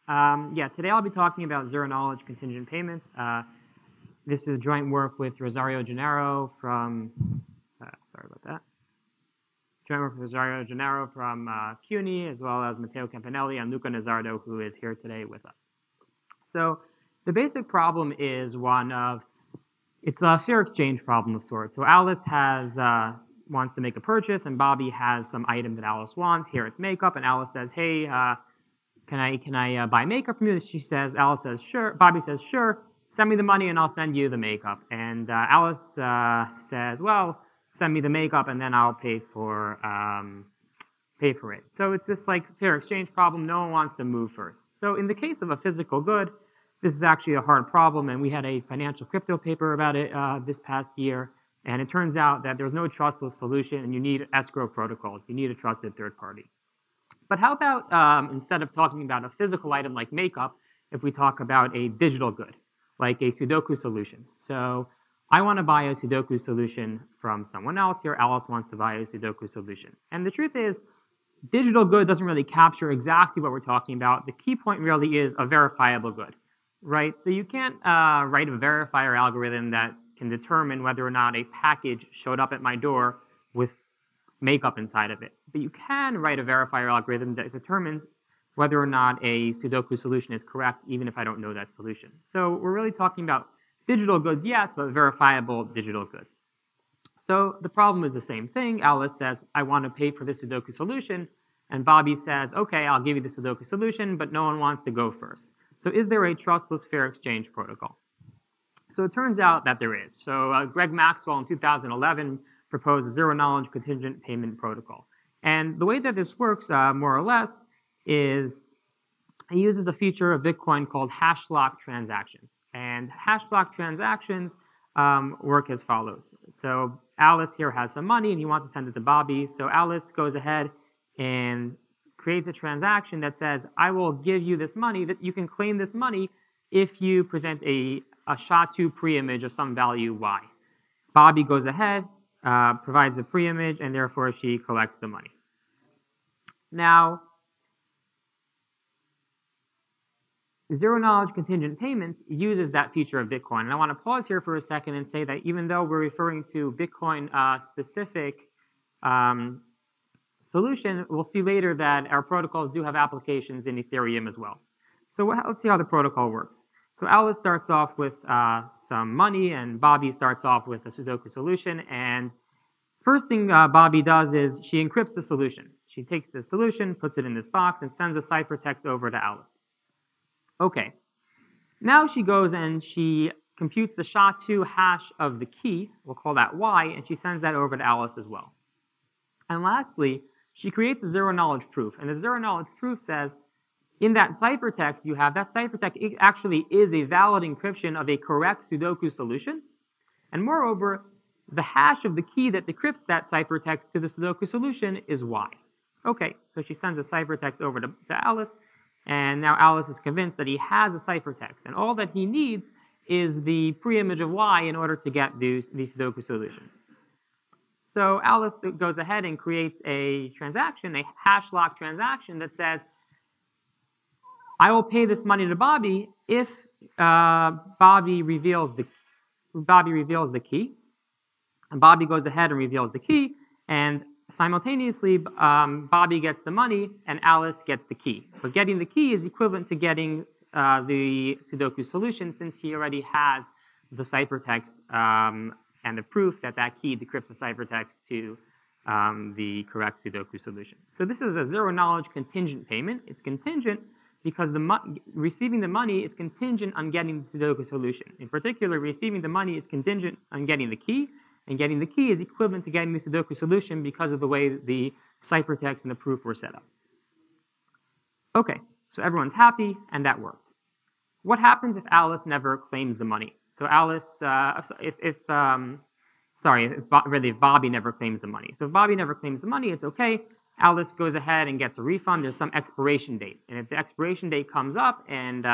Yeah, today I'll be talking about zero-knowledge contingent payments. This is joint work with Rosario Gennaro from, sorry about that. Joint work with Rosario Gennaro from CUNY, as well as Matteo Campanelli and Luca Nazzardo, who is here today with us. So the basic problem is one of, it's a fair exchange problem of sorts. So Alice wants to make a purchase, and Bobby has some item that Alice wants. Here it's makeup, and Alice says, hey, can I buy makeup from you? Alice says, sure. Bobby says, sure. Send me the money and I'll send you the makeup. And Alice says, well, send me the makeup and then I'll pay for it. So it's this like fair exchange problem. No one wants to move first. So in the case of a physical good, this is actually a hard problem, and we had a financial crypto paper about it this past year. And it turns out that there's no trustless solution, and you need escrow protocols. You need a trusted third party. But how about instead of talking about a physical item like makeup, if we talk about a digital good, like a Sudoku solution? So I want to buy a Sudoku solution from someone else. Here, Alice wants to buy a Sudoku solution. And the truth is, digital good doesn't really capture exactly what we're talking about. The key point really is a verifiable good, right? So you can't write a verifier algorithm that can determine whether or not a package showed up at my door with makeup inside of it. But you can write a verifier algorithm that determines whether or not a Sudoku solution is correct, even if I don't know that solution. So we're really talking about digital goods, yes, but verifiable digital goods. So the problem is the same thing. Alice says, I want to pay for this Sudoku solution. And Bobby says, OK, I'll give you the Sudoku solution, but no one wants to go first. So is there a trustless fair exchange protocol? So it turns out that there is. So Greg Maxwell in 2011 proposed a zero-knowledge contingent payment protocol. And the way that this works, more or less, is it uses a feature of Bitcoin called hash lock transactions. And hash lock transactions work as follows. So Alice here has some money, and he wants to send it to Bobby. So Alice goes ahead and creates a transaction that says, I will give you this money, that you can claim this money if you present a SHA-2 pre-image of some value y. Bobby goes ahead, provides a pre-image, and therefore she collects the money. Now, zero-knowledge contingent payments uses that feature of Bitcoin. And I want to pause here for a second and say that even though we're referring to Bitcoin-specific solution, we'll see later that our protocols do have applications in Ethereum as well. So let's see how the protocol works. So Alice starts off with some money, and Bobby starts off with a Sudoku solution. And first thing Bobby does is she encrypts the solution. She takes the solution, puts it in this box, and sends a ciphertext over to Alice. OK. Now she goes and she computes the SHA-2 hash of the key. We'll call that y, and she sends that over to Alice as well. And lastly, she creates a zero-knowledge proof. And the zero-knowledge proof says, in that ciphertext you have, that ciphertext actually is a valid encryption of a correct Sudoku solution. And moreover, the hash of the key that decrypts that ciphertext to the Sudoku solution is y. OK, so she sends a ciphertext over to Alice. And now Alice is convinced that he has a ciphertext. And all that he needs is the pre-image of y in order to get the Sudoku solution. So Alice goes ahead and creates a transaction, a hash lock transaction that says, I will pay this money to Bobby if Bobby reveals the key. And Bobby goes ahead and reveals the key. And simultaneously, Bobby gets the money and Alice gets the key. But getting the key is equivalent to getting the Sudoku solution, since he already has the ciphertext and the proof that that key decrypts the ciphertext to the correct Sudoku solution. So this is a zero-knowledge contingent payment. It's contingent because receiving the money is contingent on getting the Sudoku solution. In particular, receiving the money is contingent on getting the key. And getting the key is equivalent to getting the Sudoku solution because of the way the ciphertext and the proof were set up. OK, so everyone's happy, and that worked. What happens if Alice never claims the money? So Alice, if Bobby never claims the money. So if Bobby never claims the money, it's OK. Alice goes ahead and gets a refund. There's some expiration date. And if the expiration date comes up and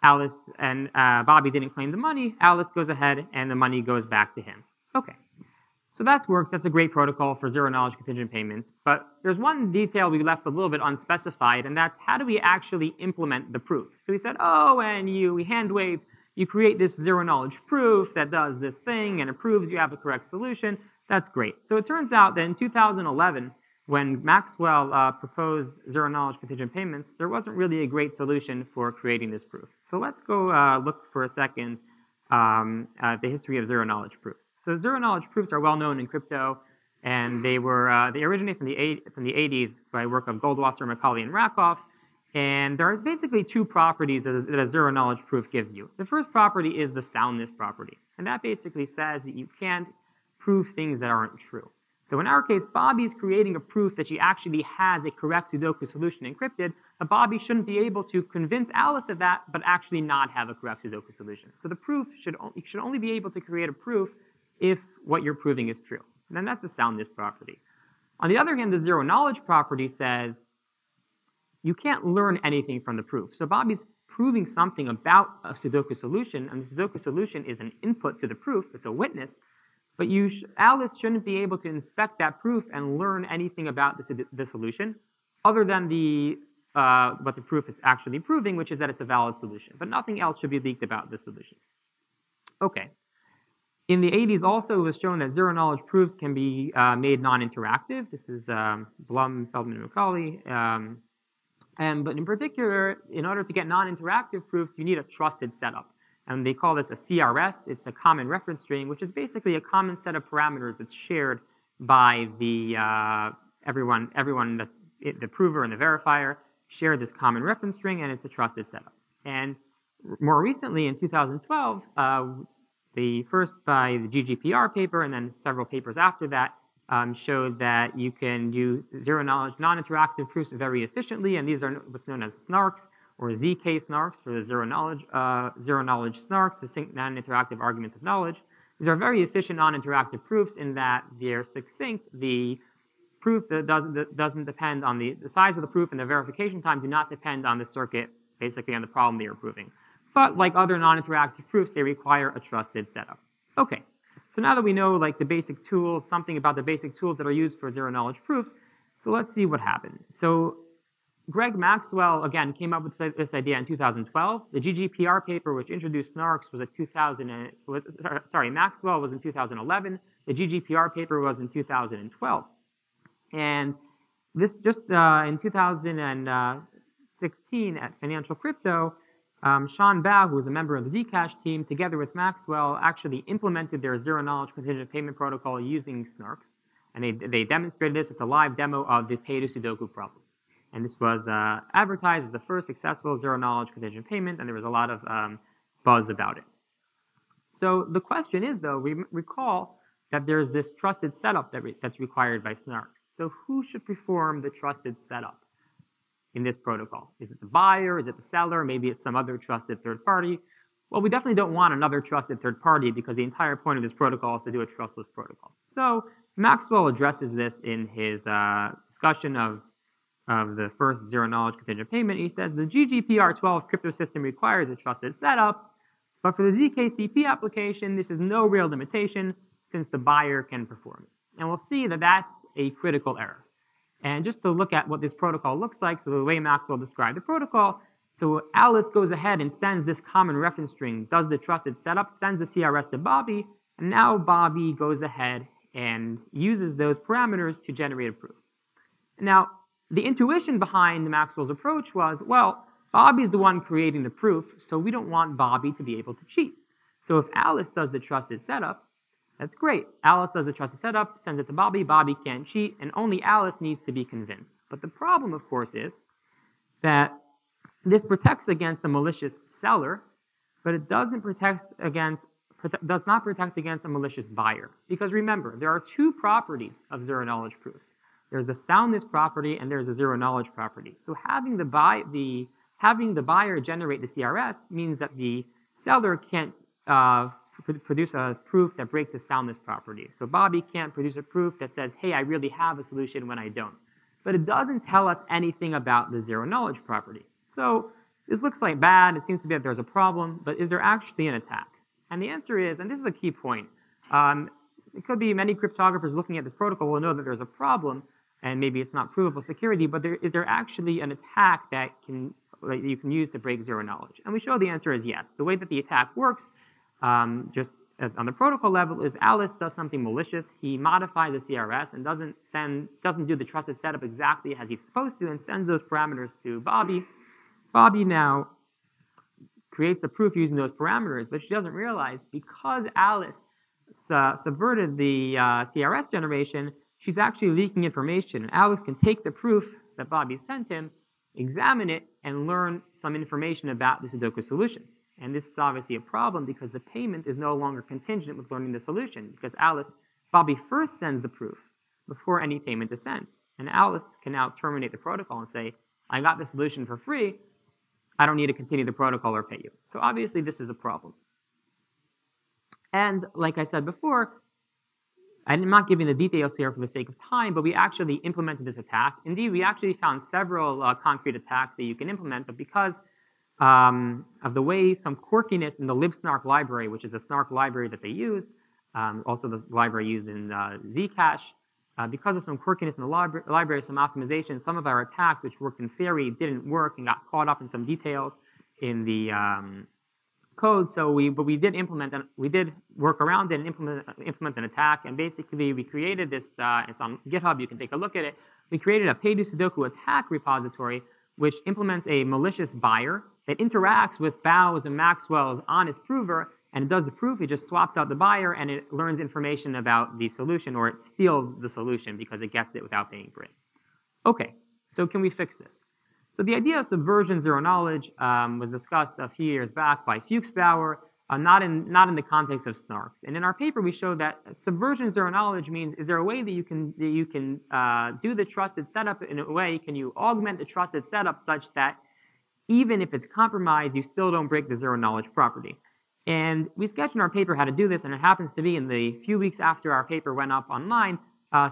Bobby didn't claim the money, Alice goes ahead and the money goes back to him. OK. So that's worked. That's a great protocol for zero-knowledge contingent payments. But there's one detail we left a little bit unspecified, and that's how do we actually implement the proof? So we said, oh, and we hand-waved, you create this zero-knowledge proof that does this thing, and it proves you have a correct solution. That's great. So it turns out that in 2011, when Maxwell proposed zero-knowledge contingent payments, there wasn't really a great solution for creating this proof. So let's go look for a second at the history of zero-knowledge proofs. So zero-knowledge proofs are well known in crypto, and they originate from the 80s by work of Goldwasser, Macaulay, and Rakoff. And there are basically two properties that a zero-knowledge proof gives you. The first property is the soundness property, and that basically says that you can't prove things that aren't true. So in our case, Bobby's creating a proof that she actually has a correct Sudoku solution encrypted, but Bobby shouldn't be able to convince Alice of that, but actually not have a correct Sudoku solution. So the proof should only be able to create a proof if what you're proving is true. And then that's a soundness property. On the other hand, the zero-knowledge property says you can't learn anything from the proof. So Bobby's proving something about a Sudoku solution, and the Sudoku solution is an input to the proof. It's a witness. But Alice shouldn't be able to inspect that proof and learn anything about the solution other than what the proof is actually proving, which is that it's a valid solution. But nothing else should be leaked about the solution. OK. In the 80s also, it was shown that zero-knowledge proofs can be made non-interactive. This is Blum, Feldman, and Macaulay. But in particular, in order to get non-interactive proofs, you need a trusted setup. And they call this a CRS. It's a common reference string, which is basically a common set of parameters that's shared by everyone that's the prover and the verifier share this common reference string, and it's a trusted setup. And more recently, in 2012, the first by the GGPR paper and then several papers after that showed that you can use zero-knowledge non-interactive proofs very efficiently, and these are what's known as SNARKs, or ZK SNARKs for the zero-knowledge SNARKs, succinct non-interactive arguments of knowledge. These are very efficient non-interactive proofs in that they're succinct. The proof that doesn't depend on the size of the proof, and the verification time do not depend on the circuit, basically on the problem they are proving. But like other non-interactive proofs, they require a trusted setup. OK, so now that we know like the basic tools, something about the basic tools that are used for zero-knowledge proofs, so let's see what happened. So Greg Maxwell, again, came up with this idea in 2012. The GGPR paper, which introduced SNARKs, was Maxwell was in 2011. The GGPR paper was in 2012. And this just in 2016 at Financial Crypto, Sean Bao, who was a member of the Zcash team, together with Maxwell, actually implemented their zero-knowledge contingent payment protocol using SNARKs. And they demonstrated this with a live demo of the pay-to-Sudoku problem. And this was advertised as the first successful zero-knowledge contingent payment, and there was a lot of buzz about it. So the question is, though, we recall that there's this trusted setup that's required by SNARKs. So who should perform the trusted setup in this protocol? Is it the buyer? Is it the seller? Maybe it's some other trusted third party. Well, we definitely don't want another trusted third party because the entire point of this protocol is to do a trustless protocol. So Maxwell addresses this in his discussion of the first zero-knowledge contingent payment. He says the GGPR12 crypto system requires a trusted setup, but for the ZKCP application, this is no real limitation since the buyer can perform it. And we'll see that that's a critical error. And just to look at what this protocol looks like, so the way Maxwell described the protocol, so Alice goes ahead and sends this common reference string, does the trusted setup, sends the CRS to Bobby, and now Bobby goes ahead and uses those parameters to generate a proof. Now, the intuition behind Maxwell's approach was, well, Bobby's the one creating the proof, so we don't want Bobby to be able to cheat. So if Alice does the trusted setup, that's great. Alice does the trusted setup, sends it to Bobby, Bobby can't cheat, and only Alice needs to be convinced. But the problem, of course, is that this protects against the malicious seller, but it does not protect against a malicious buyer. Because remember, there are two properties of zero-knowledge proofs. There's the soundness property and there's the zero-knowledge property. So having the buyer generate the CRS means that the seller can't produce a proof that breaks the soundness property. So Bobby can't produce a proof that says, hey, I really have a solution when I don't. But it doesn't tell us anything about the zero-knowledge property. So this looks like bad. It seems to be that there's a problem. But is there actually an attack? And the answer is, and this is a key point, it could be many cryptographers looking at this protocol will know that there's a problem, and maybe it's not provable security, but is there actually an attack that you can use to break zero knowledge? And we show the answer is yes. The way that the attack works, just on the protocol level, is Alice does something malicious. He modifies the CRS and doesn't do the trusted setup exactly as he's supposed to, and sends those parameters to Bobby. Bobby now creates the proof using those parameters, but she doesn't realize because Alice subverted the CRS generation, she's actually leaking information. And Alex can take the proof that Bobby sent him, examine it, and learn some information about the Sudoku solution. And this is obviously a problem because the payment is no longer contingent with learning the solution, because Bobby first sends the proof before any payment is sent. And Alice can now terminate the protocol and say, I got the solution for free, I don't need to continue the protocol or pay you. So obviously this is a problem. And like I said before, I'm not giving the details here for the sake of time, but we actually implemented this attack. Indeed, we actually found several concrete attacks that you can implement, but because of the way some quirkiness in the libsnark library, which is a snark library that they used, also the library used in Zcash, because of some quirkiness in the library, some optimization, some of our attacks, which worked in theory, didn't work and got caught up in some details in the code. So we did work around it and implement an attack. And basically, we created this. It's on GitHub. You can take a look at it. We created a Pay to Sudoku attack repository, which implements a malicious buyer that interacts with Bowes and Maxwell's honest prover, and it does the proof. It just swaps out the buyer, and it learns information about the solution, or it steals the solution because it gets it without paying for it. Okay, so can we fix this? So the idea of subversion zero knowledge was discussed a few years back by Fuchsbauer, not in the context of snarks. And in our paper, we showed that subversion zero knowledge means, is there a way that you can do the trusted setup in a way, can you augment the trusted setup such that even if it's compromised, you still don't break the zero knowledge property? And we sketched in our paper how to do this, and it happens to be in the few weeks after our paper went up online,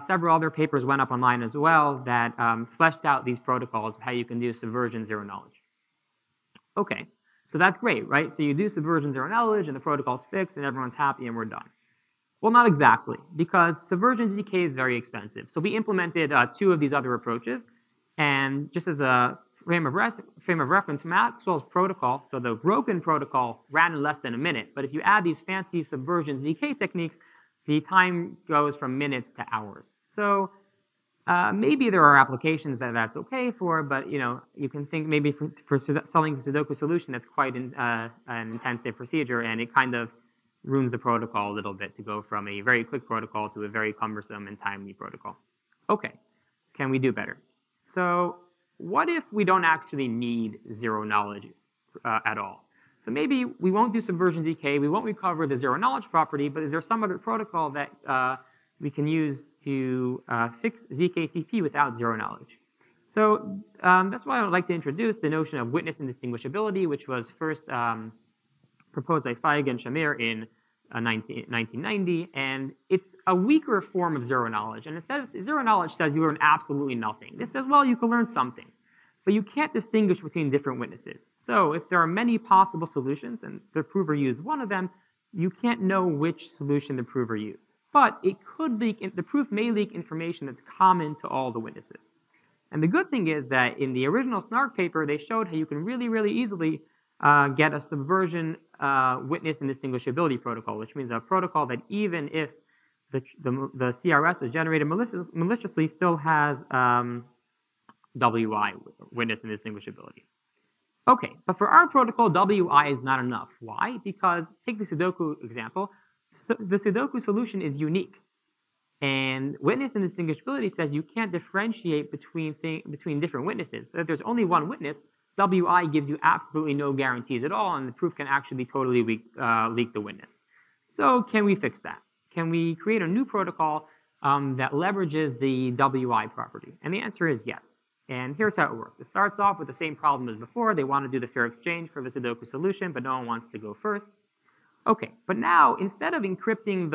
several other papers went up online as well that fleshed out these protocols of how you can do subversion zero knowledge. Okay, so that's great, right? So you do subversion zero knowledge, and the protocol's fixed, and everyone's happy, and we're done. Well, not exactly, because subversion ZK is very expensive. So we implemented two of these other approaches, and just as a frame of reference, Maxwell's protocol, so the broken protocol, ran in less than a minute. But if you add these fancy subversion ZK techniques, the time goes from minutes to hours. So maybe there are applications that that's okay for, but you can think maybe for selling a Sudoku solution, that's quite an intensive procedure, and it kind of ruins the protocol a little bit to go from a very quick protocol to a very cumbersome and timely protocol. Okay, can we do better? So what if we don't actually need zero knowledge at all? So maybe we won't do subversion ZK, we won't recover the zero knowledge property, but is there some other protocol that we can use to fix ZKCP without zero knowledge? So that's why I would like to introduce the notion of witness indistinguishability, which was first proposed by Feig and Shamir in 1990, and it's a weaker form of zero knowledge. And it says zero knowledge says you learn absolutely nothing. This says, well, you can learn something, but you can't distinguish between different witnesses. So if there are many possible solutions and the prover used one of them, you can't know which solution the prover used. But it could leak, the proof may leak information that's common to all the witnesses. And the good thing is that in the original SNARK paper, they showed how you can really, really easily get a subversion witness indistinguishability protocol, which means a protocol that even if the CRS is generated maliciously, still has WI, witness indistinguishability. Okay, but for our protocol, WI is not enough. Why? Because, take the Sudoku example, the Sudoku solution is unique. And witness indistinguishability says you can't differentiate between different witnesses. So if there's only one witness, WI gives you absolutely no guarantees at all, and the proof can actually totally leak the witness. So can we fix that? Can we create a new protocol that leverages the WI property? And the answer is yes. And here's how it works. It starts off with the same problem as before. They want to do the fair exchange for the Sudoku solution, but no one wants to go first. Okay, but now, instead of encrypting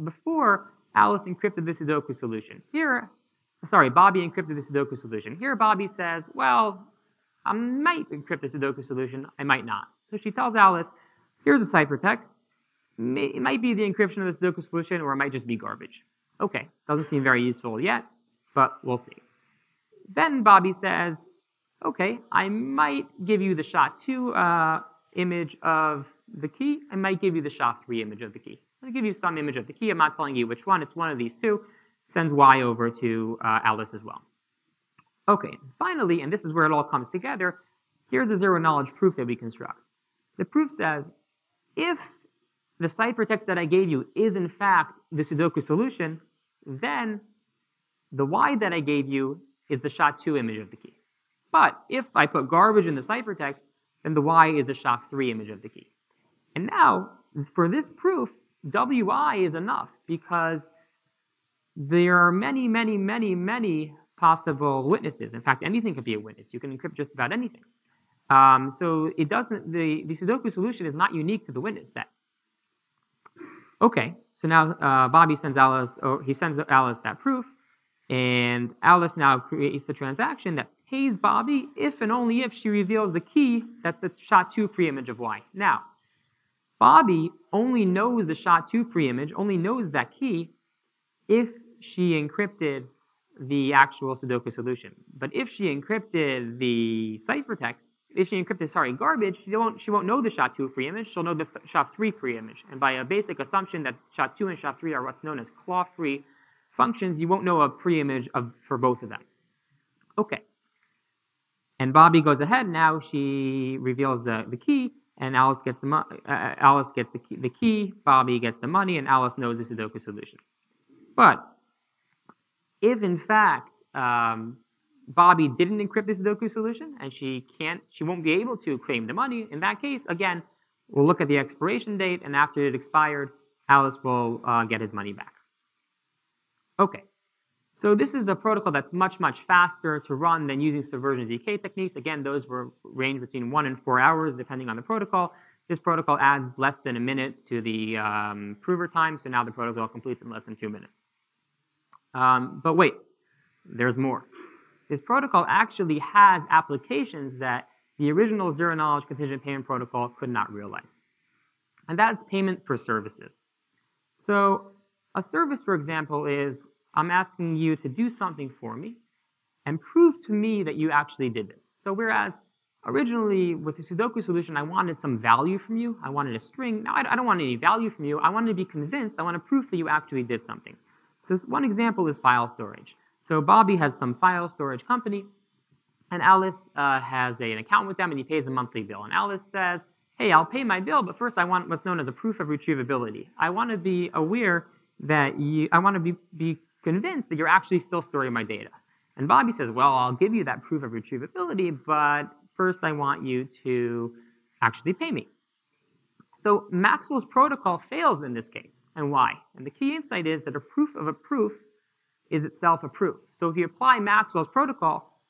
before Alice encrypted the Sudoku solution, Bobby encrypted the Sudoku solution. Here Bobby says, well, I might encrypt the Sudoku solution, I might not. So she tells Alice, here's a ciphertext. it might be the encryption of the Sudoku solution, or it might just be garbage. Okay, doesn't seem very useful yet, but we'll see. Then Bobby says, okay, I might give you the SHA-2 image of the key. I might give you the SHA-3 image of the key. I'll give you some image of the key. I'm not telling you which one. It's one of these two. Sends Y over to Alice as well. Okay, finally, and this is where it all comes together, here's a zero-knowledge proof that we construct. The proof says, if the ciphertext that I gave you is in fact the Sudoku solution, then the Y that I gave you is the SHA-2 image of the key. But if I put garbage in the ciphertext, then the Y is the SHA-3 image of the key. And now, for this proof, WI is enough because there are many, many, many, many possible witnesses. In fact, anything could be a witness. You can encrypt just about anything. So it doesn't. The Sudoku solution is not unique to the witness set. Okay, so now Bobby sends Alice. Or he sends Alice that proof, and Alice now creates a transaction that pays Bobby if and only if she reveals the key that's the SHA-2 preimage of Y. Now, Bobby only knows the SHA-2 preimage, only knows that key if she encrypted the actual Sudoku solution. But if she encrypted the ciphertext, if she encrypted, garbage, she won't know the SHA-2 preimage, she'll know the SHA-3 preimage. And by a basic assumption that SHA-2 and SHA-3 are what's known as claw-free functions, you won't know a preimage for both of them. Okay. And Bobby goes ahead now, she reveals the key, and Alice gets the key, Bobby gets the money, and Alice knows the Sudoku solution. But if in fact Bobby didn't encrypt the Sudoku solution and she won't be able to claim the money, in that case, again, we'll look at the expiration date, and after it expired, Alice will get his money back. Okay, so this is a protocol that's much, much faster to run than using Subversion ZK techniques. Again, those range between 1 and 4 hours, depending on the protocol. This protocol adds less than a minute to the prover time, so now the protocol completes in less than 2 minutes. But wait, there's more. This protocol actually has applications that the original zero-knowledge contingent payment protocol could not realize. And that's payment for services. So a service, for example, is I'm asking you to do something for me and prove to me that you actually did this. So whereas originally with the Sudoku solution, I wanted some value from you. I wanted a string. Now I don't want any value from you. I want to be convinced. I want to prove that you actually did something. So one example is file storage. So Bobby has some file storage company, and Alice has an account with them, and he pays a monthly bill. And Alice says, hey, I'll pay my bill, but first I want what's known as a proof of retrievability. I want to be aware that I want to be convinced that you're actually still storing my data. And Bobby says, well, I'll give you that proof of retrievability, but first I want you to actually pay me. So Maxwell's protocol fails in this case. And why? And the key insight is that a proof of a proof is itself a proof. So if you apply Maxwell's protocol,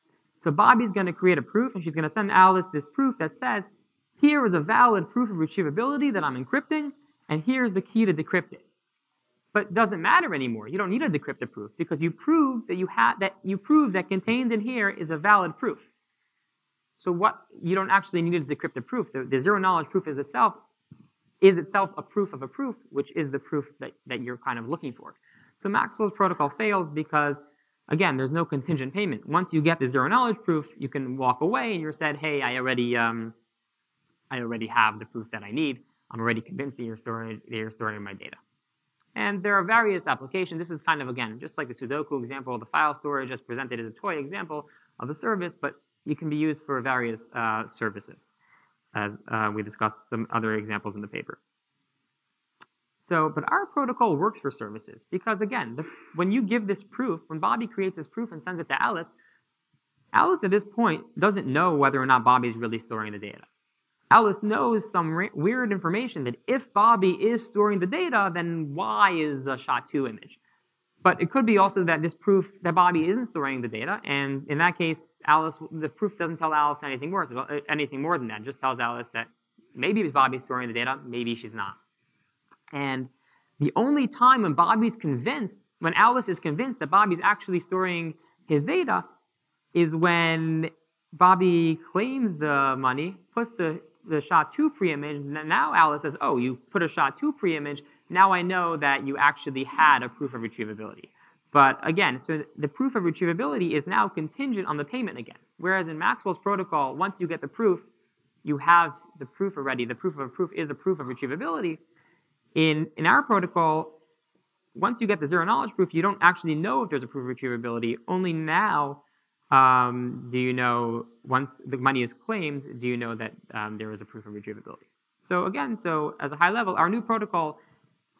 so Bobby's going to create a proof, and she's going to send Alice this proof that says, here is a valid proof of retrievability that I'm encrypting, and here's the key to decrypt it. But it doesn't matter anymore. You don't need a decrypted proof because you proved that contained in here is a valid proof. So you don't actually need a decrypted proof. The zero-knowledge proof is itself a proof of a proof, which is the proof that you're kind of looking for. So Maxwell's protocol fails because, again, there's no contingent payment. Once you get the zero-knowledge proof, you can walk away and you're said, hey, I already have the proof that I need. I'm already convinced that you're storing my data. And there are various applications. This is kind of, again, just like the Sudoku example, the file storage as presented as a toy example of the service, but it can be used for various services, as we discussed some other examples in the paper. But our protocol works for services because, again, when you give this proof, when Bobby creates this proof and sends it to Alice, Alice at this point doesn't know whether or not Bobby's really storing the data. Alice knows some weird information that if Bobby is storing the data, then Y is a SHA-2 image. But it could be also that this proof that Bobby isn't storing the data, and in that case, the proof doesn't tell Alice anything more than that. It just tells Alice that maybe it's Bobby storing the data, maybe she's not. And the only time when Alice is convinced that Bobby's actually storing his data is when Bobby claims the money, puts the SHA-2 preimage, and now Alice says, oh, you put a SHA-2 preimage, now I know that you actually had a proof of retrievability. But again, so the proof of retrievability is now contingent on the payment again. Whereas in Maxwell's protocol, once you get the proof, you have the proof already. The proof of a proof is a proof of retrievability. In our protocol, once you get the zero knowledge proof, you don't actually know if there's a proof of retrievability. Only now do you know, once the money is claimed, do you know that there is a proof of retrievability. So again, so as a high level, our new protocol,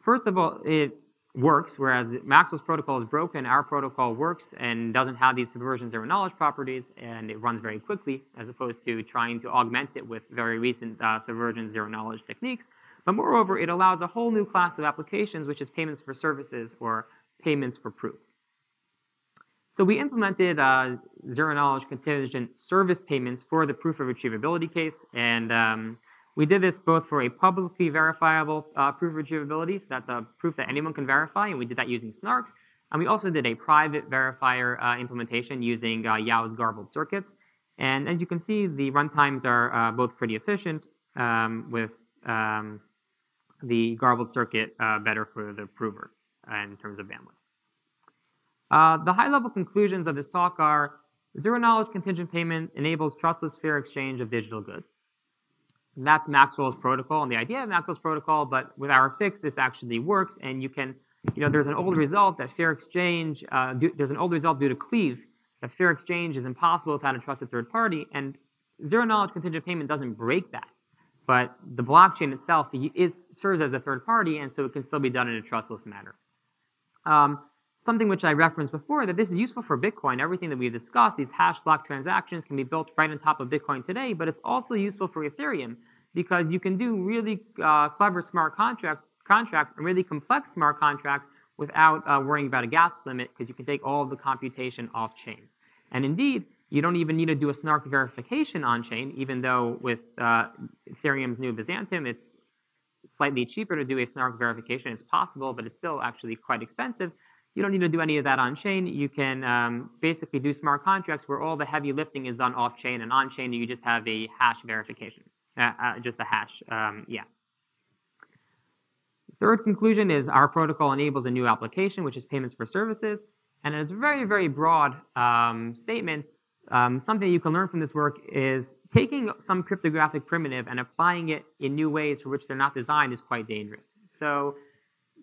first of all, it works, whereas Maxwell's protocol is broken. Our protocol works and doesn't have these subversion zero knowledge properties, and it runs very quickly, as opposed to trying to augment it with very recent subversion zero knowledge techniques. But moreover, it allows a whole new class of applications, which is payments for services or payments for proofs. So we implemented zero knowledge contingent service payments for the proof of retrievability case, and we did this both for a publicly verifiable proof of retrievability, so that's a proof that anyone can verify, and we did that using snarks. And we also did a private verifier implementation using Yao's garbled circuits. And as you can see, the runtimes are both pretty efficient, with the garbled circuit better for the prover in terms of bandwidth. The high-level conclusions of this talk are: zero-knowledge contingent payment enables trustless fair exchange of digital goods. And that's Maxwell's protocol and the idea of Maxwell's protocol, but with our fix, this actually works, and you can, there's an old result that fair exchange, there's an old result due to Cleave, that fair exchange is impossible without a trusted third party, and zero-knowledge contingent payment doesn't break that. But the blockchain itself serves as a third party, and so it can still be done in a trustless manner. Something which I referenced before, that this is useful for Bitcoin. Everything that we've discussed, these hash block transactions can be built right on top of Bitcoin today, but it's also useful for Ethereum because you can do really clever smart contracts and really complex smart contracts without worrying about a gas limit, because you can take all of the computation off-chain. And indeed, you don't even need to do a snark verification on-chain, even though with Ethereum's new Byzantium, it's slightly cheaper to do a snark verification. It's possible, but it's still actually quite expensive. You don't need to do any of that on-chain. You can basically do smart contracts where all the heavy lifting is done off-chain, and on-chain you just have a hash verification, just a hash, yeah. Third conclusion is our protocol enables a new application, which is payments for services. And it's a very, very broad statement. Something you can learn from this work is taking some cryptographic primitive and applying it in new ways for which they're not designed is quite dangerous. So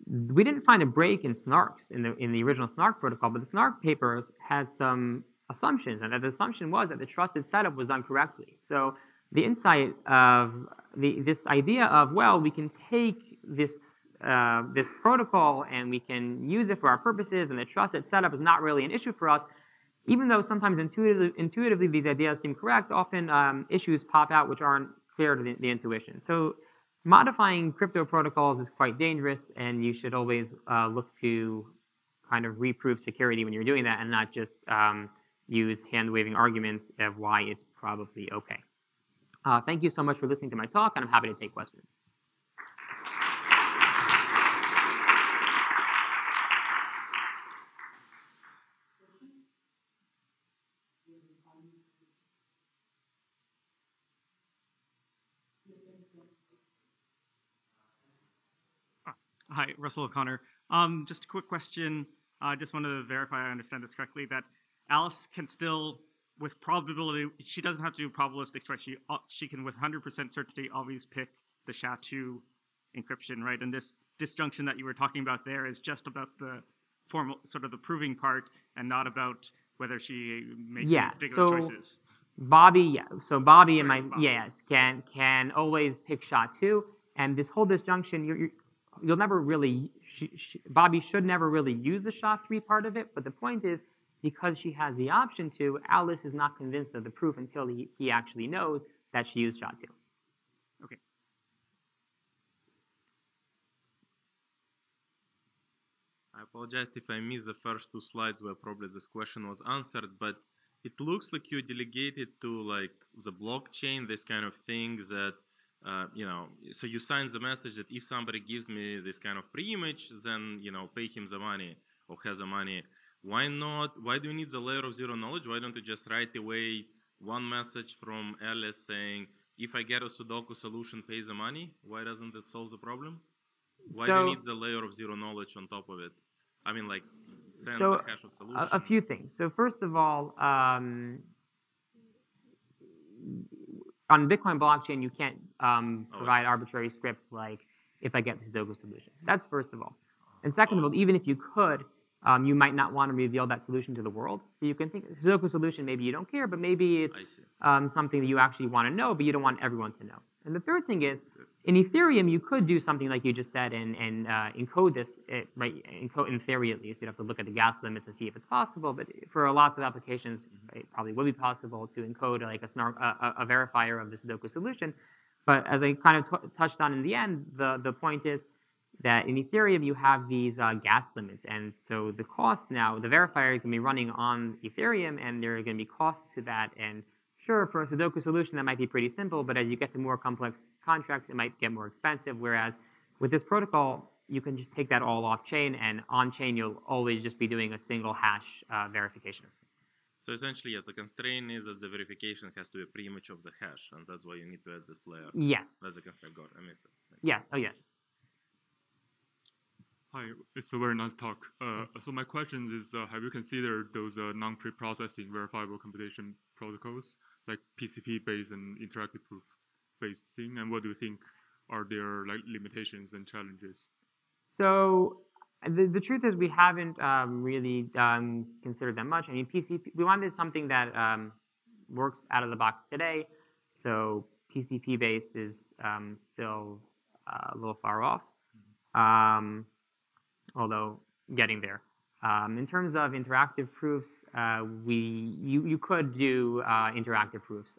we didn't find a break in snarks in the original snark protocol, but the snark papers had some assumptions, and the assumption was that the trusted setup was done correctly. So the insight of this idea of, well, we can take this this protocol and we can use it for our purposes, and the trusted setup is not really an issue for us, even though sometimes intuitively these ideas seem correct, often issues pop out which aren't clear to the intuition. So modifying crypto protocols is quite dangerous, and you should always look to kind of reprove security when you're doing that, and not just use hand-waving arguments of why it's probably okay. Thank you so much for listening to my talk, and I'm happy to take questions. Hi, Russell O'Connor. Just a quick question. I just wanted to verify I understand this correctly, that Alice can still, with probability, she doesn't have to do probabilistic checks. She can, with 100% certainty, always pick the SHA-2 encryption, right? And this disjunction that you were talking about there is just about the formal, sort of the proving part, and not about whether she makes particular choices. Bobby, can always pick SHA-2, and this whole disjunction, you'll never really, Bobby should never really use the SHA-3 part of it, but the point is, because she has the option to, Alice is not convinced of the proof until he actually knows that she used SHA-2. Okay. I apologize if I missed the first two slides where probably this question was answered, but it looks like you delegated to like the blockchain, this kind of thing that so you sign the message that if somebody gives me this kind of pre-image, then, pay him the money or has the money. Why not? Why do you need the layer of zero knowledge? Why don't you just write away one message from Alice saying, if I get a Sudoku solution, pay the money. Why doesn't it solve the problem? Why do you need the layer of zero knowledge on top of it? I mean, like, send the hash of solution. A few things. So first of all, on Bitcoin blockchain, you can't provide arbitrary scripts like, if I get the Sudoku solution. That's first of all. And second of all, even if you could, you might not want to reveal that solution to the world. So you can think Sudoku solution, maybe you don't care, but maybe it's something that you actually want to know, but you don't want everyone to know. And the third thing is, in Ethereum, you could do something like you just said and encode this, encode in theory at least. You'd have to look at the gas limits to see if it's possible, but for lots of applications, it probably would be possible to encode like a verifier of the Sudoku solution. But as I kind of touched on in the end, the point is that in Ethereum, you have these gas limits. And so the cost now, the verifier is going to be running on Ethereum, and there are going to be costs to that. And sure, for a Sudoku solution, that might be pretty simple, but as you get to more complex contracts, it might get more expensive, whereas with this protocol, you can just take that all off-chain, and on-chain, you'll always just be doing a single hash verification. So essentially, yes, the constraint is that the verification has to be a pre-image of the hash, and that's why you need to add this layer. Yes. That's the constraint. Got it. I missed it. Yes. Oh, yes. Hi, it's a very nice talk. So my question is, have you considered those non-pre-processing verifiable computation protocols, like PCP-based and interactive proof-based thing? And what do you think are their limitations and challenges? So the truth is we haven't really considered them much. I mean, PCP, we wanted something that works out of the box today. So PCP-based is still a little far off. Although getting there. In terms of interactive proofs, you could do interactive proofs.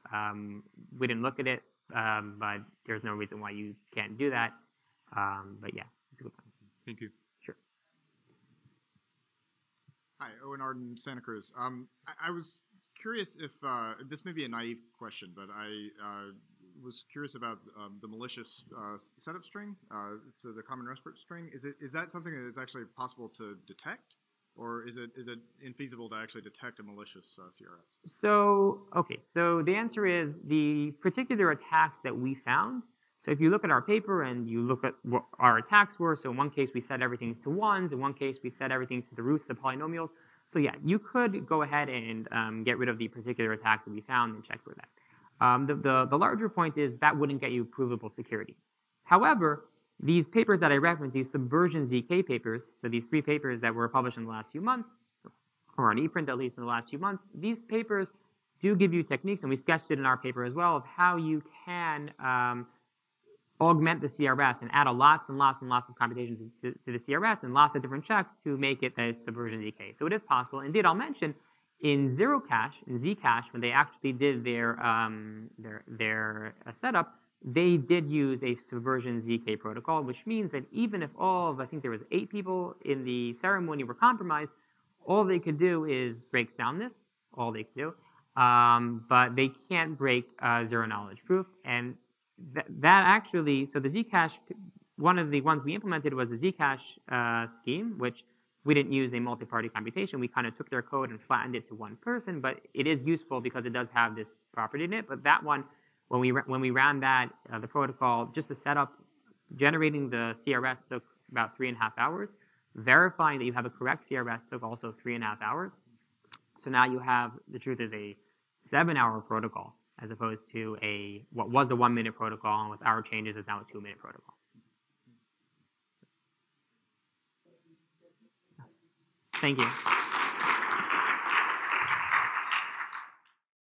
We didn't look at it, but there's no reason why you can't do that. But yeah, it's a good point. Thank you. Sure. Hi, Owen Arden, Santa Cruz. I was curious if, this may be a naive question, but I was curious about the malicious setup string, so the common resport string. Is that something that is actually possible to detect, or is it infeasible to actually detect a malicious CRS? So okay, so the answer is the particular attacks that we found. So if you look at our paper and you look at what our attacks were, so in one case we set everything to ones, in one case we set everything to the roots of the polynomials. So yeah, you could go ahead and get rid of the particular attacks that we found and check for that. The larger point is that wouldn't get you provable security. However, these papers that I referenced, these Subversion ZK papers, so these 3 papers that were published in the last few months, or on ePrint at least in the last few months, these papers do give you techniques, and we sketched it in our paper as well, of how you can augment the CRS and add lots and lots and lots of computations to the CRS and lots of different checks to make it a Subversion ZK. So it is possible. Indeed, I'll mention, in Zerocache, in Zcash, when they actually did their setup, they did use a Subversion ZK protocol, which means that even if all of, I think there was 8 people in the ceremony were compromised, all they could do is break soundness, all they could do, but they can't break zero-knowledge proof. And that actually, so the Zcash, one of the ones we implemented was the Zcash scheme, which we didn't use a multi-party computation. We kind of took their code and flattened it to one person, but it is useful because it does have this property in it. But that one, when we ran that, the protocol, just to set up, generating the CRS took about 3.5 hours. Verifying that you have a correct CRS took also 3.5 hours. So now you have, the truth is, a 7-hour protocol as opposed to what was a 1-minute protocol, and with our changes is now a 2-minute protocol. Thank you.